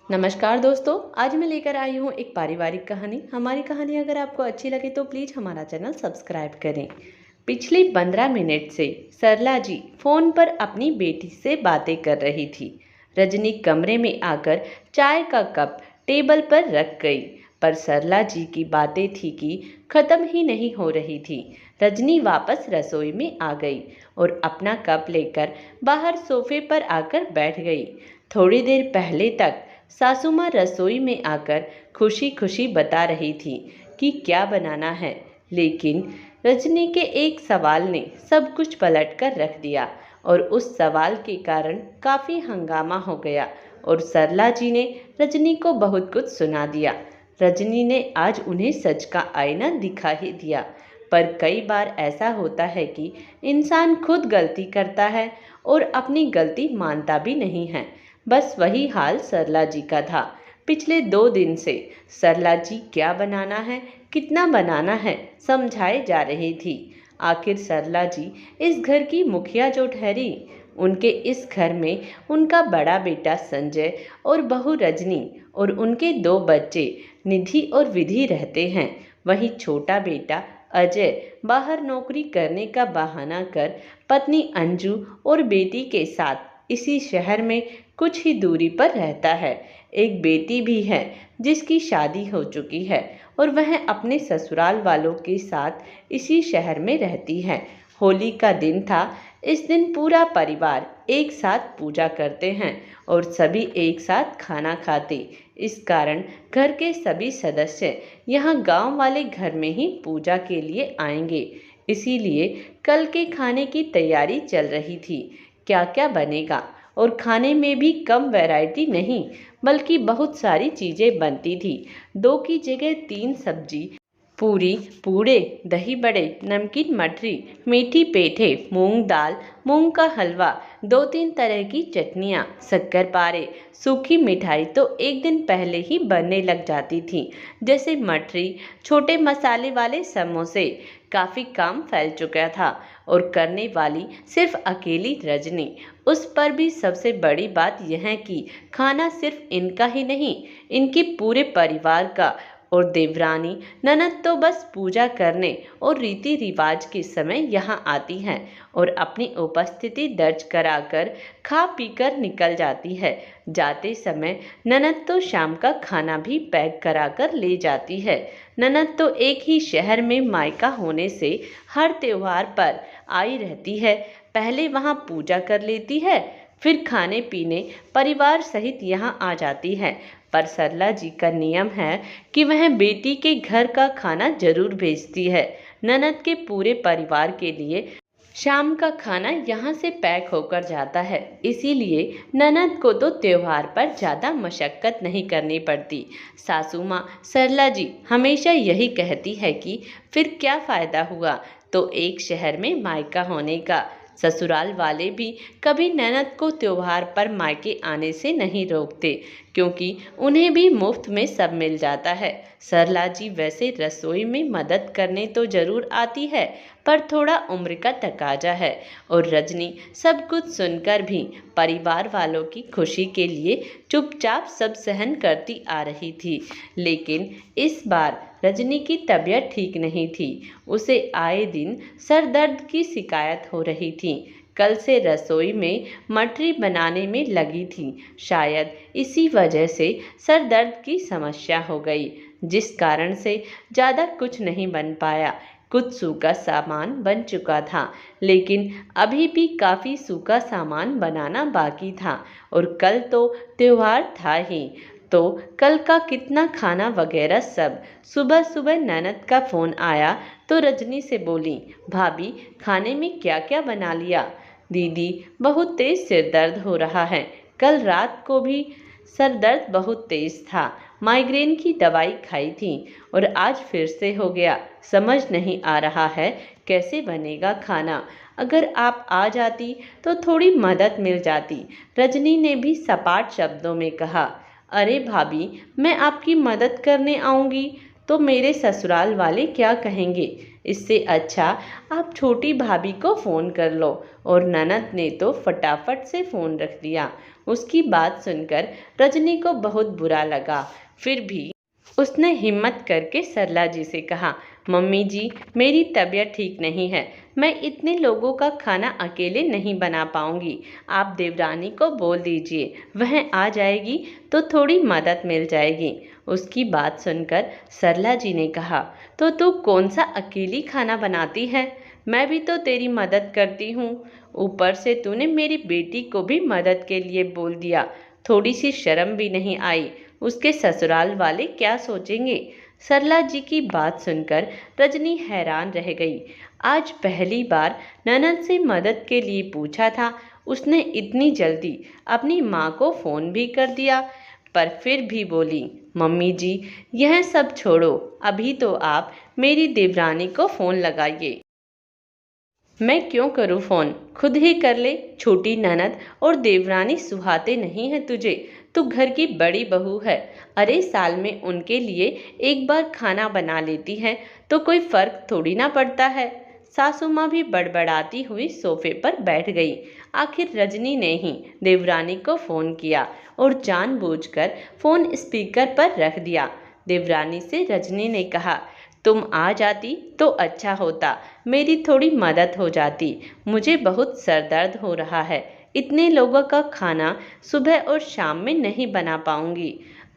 नमस्कार दोस्तों, आज मैं लेकर आई हूँ एक पारिवारिक कहानी। हमारी कहानी अगर आपको अच्छी लगे तो प्लीज़ हमारा चैनल सब्सक्राइब करें। पिछली 15 मिनट से सरला जी फोन पर अपनी बेटी से बातें कर रही थी। रजनी कमरे में आकर चाय का कप टेबल पर रख गई, पर सरला जी की बातें थी कि खत्म ही नहीं हो रही थी। रजनी वापस रसोई में आ गई और अपना कप लेकर बाहर सोफे पर आकर बैठ गई। थोड़ी देर पहले तक सासू माँ रसोई में आकर खुशी खुशी बता रही थी कि क्या बनाना है, लेकिन रजनी के एक सवाल ने सब कुछ पलट कर रख दिया और उस सवाल के कारण काफ़ी हंगामा हो गया और सरला जी ने रजनी को बहुत कुछ सुना दिया। रजनी ने आज उन्हें सच का आईना दिखा ही दिया, पर कई बार ऐसा होता है कि इंसान खुद गलती करता है और अपनी गलती मानता भी नहीं है। बस वही हाल सरला जी का था। पिछले 2 दिन से सरला जी क्या बनाना है, कितना बनाना है, समझाए जा रही थी। आखिर सरला जी इस घर की मुखिया जो ठहरी। उनके इस घर में उनका बड़ा बेटा संजय और बहू रजनी और उनके 2 बच्चे निधि और विधि रहते हैं। वहीं छोटा बेटा अजय बाहर नौकरी करने का बहाना कर पत्नी अंजू और बेटी के साथ इसी शहर में कुछ ही दूरी पर रहता है। एक बेटी भी है जिसकी शादी हो चुकी है और वह अपने ससुराल वालों के साथ इसी शहर में रहती है। होली का दिन था। इस दिन पूरा परिवार एक साथ पूजा करते हैं और सभी एक साथ खाना खाते। इस कारण घर के सभी सदस्य यहाँ गांव वाले घर में ही पूजा के लिए आएंगे। इसीलिए कल के खाने की तैयारी चल रही थी। क्या क्या बनेगा, और खाने में भी कम वैरायटी नहीं बल्कि बहुत सारी चीज़ें बनती थी। 2 की जगह 3 सब्जी, पूरी, पूड़े, दही बड़े, नमकीन मठरी, मीठी पेठे, मूंग दाल, मूंग का हलवा, 2-3 तरह की चटनियाँ, शक्करपारे, सूखी मिठाई तो एक दिन पहले ही बनने लग जाती थी, जैसे मठरी, छोटे मसाले वाले समोसे। काफ़ी काम फैल चुका था और करने वाली सिर्फ अकेली रजनी। उस पर भी सबसे बड़ी बात यह है कि खाना सिर्फ इनका ही नहीं, इनके पूरे परिवार का। और देवरानी ननद तो बस पूजा करने और रीति रिवाज के समय यहाँ आती है और अपनी उपस्थिति दर्ज कराकर खा पीकर निकल जाती है। जाते समय ननद तो शाम का खाना भी पैक कराकर ले जाती है। ननद तो एक ही शहर में मायका होने से हर त्योहार पर आई रहती है। पहले वहाँ पूजा कर लेती है, फिर खाने पीने परिवार सहित यहाँ आ जाती है। पर सरला जी का नियम है कि वह बेटी के घर का खाना जरूर भेजती है। ननद के पूरे परिवार के लिए शाम का खाना यहाँ से पैक होकर जाता है। इसीलिए ननद को तो त्योहार पर ज़्यादा मशक्क़त नहीं करनी पड़ती। सासू माँ सरला जी हमेशा यही कहती है कि फिर क्या फ़ायदा हुआ तो एक शहर में मायका होने का। ससुराल वाले भी कभी ननद को त्योहार पर मायके आने से नहीं रोकते, क्योंकि उन्हें भी मुफ्त में सब मिल जाता है। सरला जी वैसे रसोई में मदद करने तो ज़रूर आती है, पर थोड़ा उम्र का तकाजा है। और रजनी सब कुछ सुनकर भी परिवार वालों की खुशी के लिए चुपचाप सब सहन करती आ रही थी। लेकिन इस बार रजनी की तबीयत ठीक नहीं थी। उसे आए दिन सर दर्द की शिकायत हो रही थी। कल से रसोई में मठरी बनाने में लगी थी। शायद इसी वजह से सर दर्द की समस्या हो गई, जिस कारण से ज़्यादा कुछ नहीं बन पाया। कुछ सूखा सामान बन चुका था, लेकिन अभी भी काफ़ी सूखा सामान बनाना बाकी था और कल तो त्योहार था ही। तो कल का कितना खाना वगैरह सब। सुबह सुबह ननद का फ़ोन आया तो रजनी से बोली, भाभी खाने में क्या क्या बना लिया? दीदी बहुत तेज़ सिर दर्द हो रहा है। कल रात को भी सर दर्द बहुत तेज़ था। माइग्रेन की दवाई खाई थी और आज फिर से हो गया। समझ नहीं आ रहा है कैसे बनेगा खाना। अगर आप आ जाती तो थोड़ी मदद मिल जाती। रजनी ने भी सपाट शब्दों में कहा। अरे भाभी, मैं आपकी मदद करने आऊँगी तो मेरे ससुराल वाले क्या कहेंगे? इससे अच्छा आप छोटी भाभी को फ़ोन कर लो। और ननद ने तो फटाफट से फ़ोन रख दिया। उसकी बात सुनकर रजनी को बहुत बुरा लगा। फिर भी उसने हिम्मत करके सरला जी से कहा, मम्मी जी, मेरी तबीयत ठीक नहीं है। मैं इतने लोगों का खाना अकेले नहीं बना पाऊंगी। आप देवरानी को बोल दीजिए, वह आ जाएगी तो थोड़ी मदद मिल जाएगी। उसकी बात सुनकर सरला जी ने कहा, तो तू कौन सा अकेली खाना बनाती है? मैं भी तो तेरी मदद करती हूँ। ऊपर से तूने मेरी बेटी को भी मदद के लिए बोल दिया। थोड़ी सी शर्म भी नहीं आई? उसके ससुराल वाले क्या सोचेंगे? सरला जी की बात सुनकर रजनी हैरान रह गई। आज पहली बार ननद से मदद के लिए पूछा था। उसने इतनी जल्दी अपनी माँ को फ़ोन भी कर दिया। पर फिर भी बोली, मम्मी जी, यह सब छोड़ो। अभी तो आप मेरी देवरानी को फ़ोन लगाइए। मैं क्यों करूं फ़ोन? खुद ही कर ले। छोटी ननद और देवरानी सुहाते नहीं है तुझे? तू घर की बड़ी बहू है। अरे साल में उनके लिए एक बार खाना बना लेती है तो कोई फर्क थोड़ी ना पड़ता है। सासू माँ भी बड़बड़ाती हुई सोफे पर बैठ गई। आखिर रजनी ने ही देवरानी को फ़ोन किया और जानबूझकर फ़ोन स्पीकर पर रख दिया। देवरानी से रजनी ने कहा, तुम आ जाती तो अच्छा होता। मेरी थोड़ी मदद हो जाती। मुझे बहुत सर दर्द हो रहा है। इतने लोगों का खाना सुबह और शाम में नहीं बना पाऊंगी।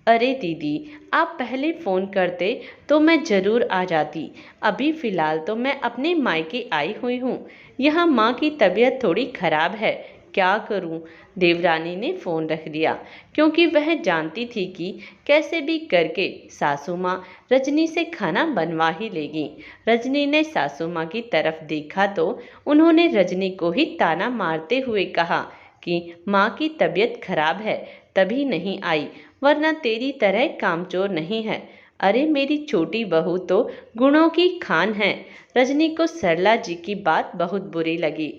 अरे दीदी, आप पहले फ़ोन करते तो मैं ज़रूर आ जाती। अभी फ़िलहाल तो मैं अपने मायके आई हुई हूँ। यहाँ माँ की तबीयत थोड़ी खराब है। क्या करूँ? देवरानी ने फ़ोन रख दिया, क्योंकि वह जानती थी कि कैसे भी करके सासू माँ रजनी से खाना बनवा ही लेगी। रजनी ने सासू माँ की तरफ देखा तो उन्होंने रजनी को ही ताना मारते हुए कहा कि माँ की तबीयत खराब है, तभी नहीं आई, वरना तेरी तरह कामचोर नहीं है। अरे मेरी छोटी बहू तो गुणों की खान है। रजनी को सरला जी की बात बहुत बुरी लगी।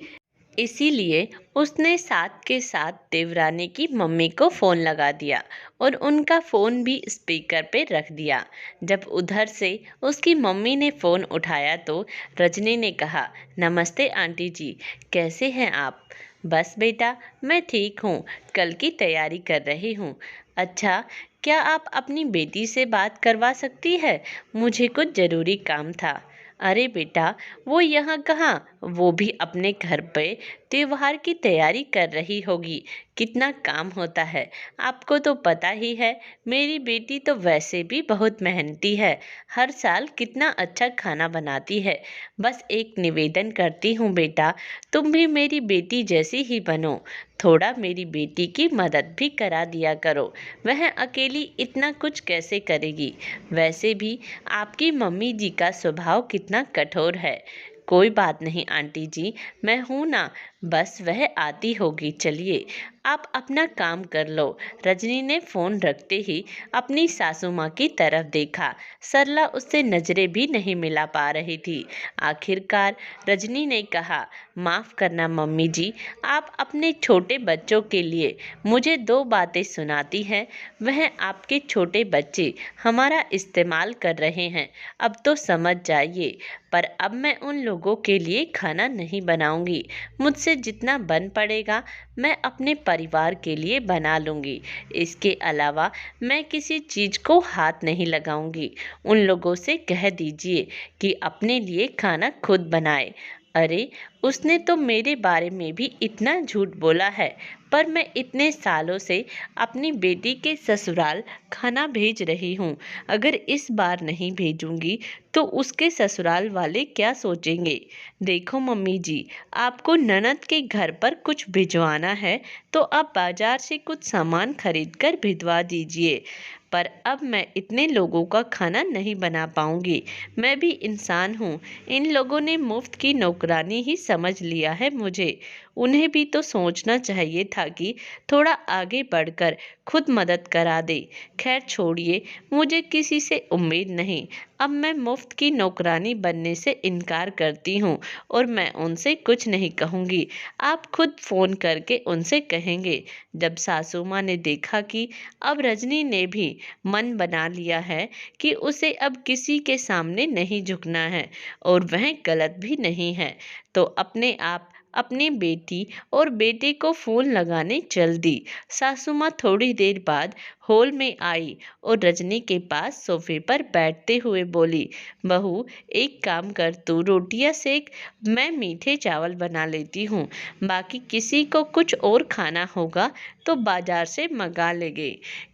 इसीलिए उसने साथ के साथ देवरानी की मम्मी को फ़ोन लगा दिया और उनका फ़ोन भी स्पीकर पे रख दिया। जब उधर से उसकी मम्मी ने फ़ोन उठाया तो रजनी ने कहा, नमस्ते आंटी जी, कैसे हैं आप? बस बेटा, मैं ठीक हूँ, कल की तैयारी कर रही हूँ। अच्छा, क्या आप अपनी बेटी से बात करवा सकती है? मुझे कुछ ज़रूरी काम था। अरे बेटा, वो यहाँ कहाँ, वो भी अपने घर पे त्योहार की तैयारी कर रही होगी। कितना काम होता है, आपको तो पता ही है। मेरी बेटी तो वैसे भी बहुत मेहनती है। हर साल कितना अच्छा खाना बनाती है। बस एक निवेदन करती हूँ बेटा, तुम भी मेरी बेटी जैसी ही बनो। थोड़ा मेरी बेटी की मदद भी करा दिया करो। वह अकेली इतना कुछ कैसे करेगी? वैसे भी आपकी मम्मी जी का स्वभाव कितना कठोर है। कोई बात नहीं आंटी जी, मैं हूँ ना, बस वह आती होगी। चलिए, आप अपना काम कर लो। रजनी ने फ़ोन रखते ही अपनी सासू माँ की तरफ देखा। सरला उससे नज़रें भी नहीं मिला पा रही थी। आखिरकार रजनी ने कहा, माफ़ करना मम्मी जी, आप अपने छोटे बच्चों के लिए मुझे दो बातें सुनाती हैं। वह आपके छोटे बच्चे हमारा इस्तेमाल कर रहे हैं, अब तो समझ जाइए। पर अब मैं उन लोगों के लिए खाना नहीं बनाऊंगी। मुझसे जितना बन पड़ेगा मैं अपने परिवार के लिए बना लूँगी। इसके अलावा मैं किसी चीज़ को हाथ नहीं लगाऊंगी। उन लोगों से कह दीजिए कि अपने लिए खाना खुद बनाए। अरे, उसने तो मेरे बारे में भी इतना झूठ बोला है, पर मैं इतने सालों से अपनी बेटी के ससुराल खाना भेज रही हूँ। अगर इस बार नहीं भेजूंगी तो उसके ससुराल वाले क्या सोचेंगे? देखो मम्मी जी, आपको ननद के घर पर कुछ भिजवाना है तो आप बाजार से कुछ सामान खरीद कर भिजवा दीजिए। पर अब मैं इतने लोगों का खाना नहीं बना पाऊंगी। मैं भी इंसान हूँ। इन लोगों ने मुफ्त की नौकरानी ही समझ लिया है मुझे। उन्हें भी तो सोचना चाहिए था कि थोड़ा आगे बढ़कर खुद मदद करा दे। खैर छोड़िए, मुझे किसी से उम्मीद नहीं। अब मैं मुफ्त की नौकरानी बनने से इनकार करती हूँ और मैं उनसे कुछ नहीं कहूँगी। आप खुद फ़ोन करके उनसे कहेंगे। जब सासू माँ ने देखा कि अब रजनी ने भी मन बना लिया है कि उसे अब किसी के सामने नहीं झुकना है और वह गलत भी नहीं है, तो अपने आप अपनी बेटी और बेटे को फोन लगाने चल दी। सासू माँ थोड़ी देर बाद हॉल में आई और रजनी के पास सोफे पर बैठते हुए बोली, बहू एक काम कर, तू रोटियां सेक, मैं मीठे चावल बना लेती हूँ। बाकी किसी को कुछ और खाना होगा तो बाजार से मंगा लेंगे।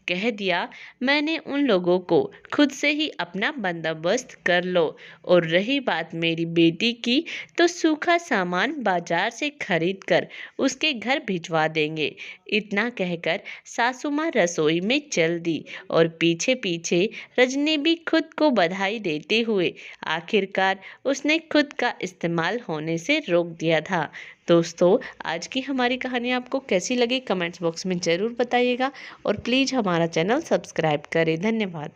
कह दिया, मैंने उन लोगों को खुद से ही अपना बंदोबस्त कर लो। और रही बात मेरी बेटी की, तो सूखा सामान बाजार से खरीद कर उसके घर भिजवा देंगे। इतना कहकर सासू माँ रसोई में चल दी और पीछे पीछे रजनी भी खुद को बधाई देते हुए आखिरकार उसने खुद का इस्तेमाल होने से रोक दिया था। दोस्तों, आज की हमारी कहानी आपको कैसी लगी कमेंट्स बॉक्स में ज़रूर बताइएगा और प्लीज़ हमारा चैनल सब्सक्राइब करें। धन्यवाद।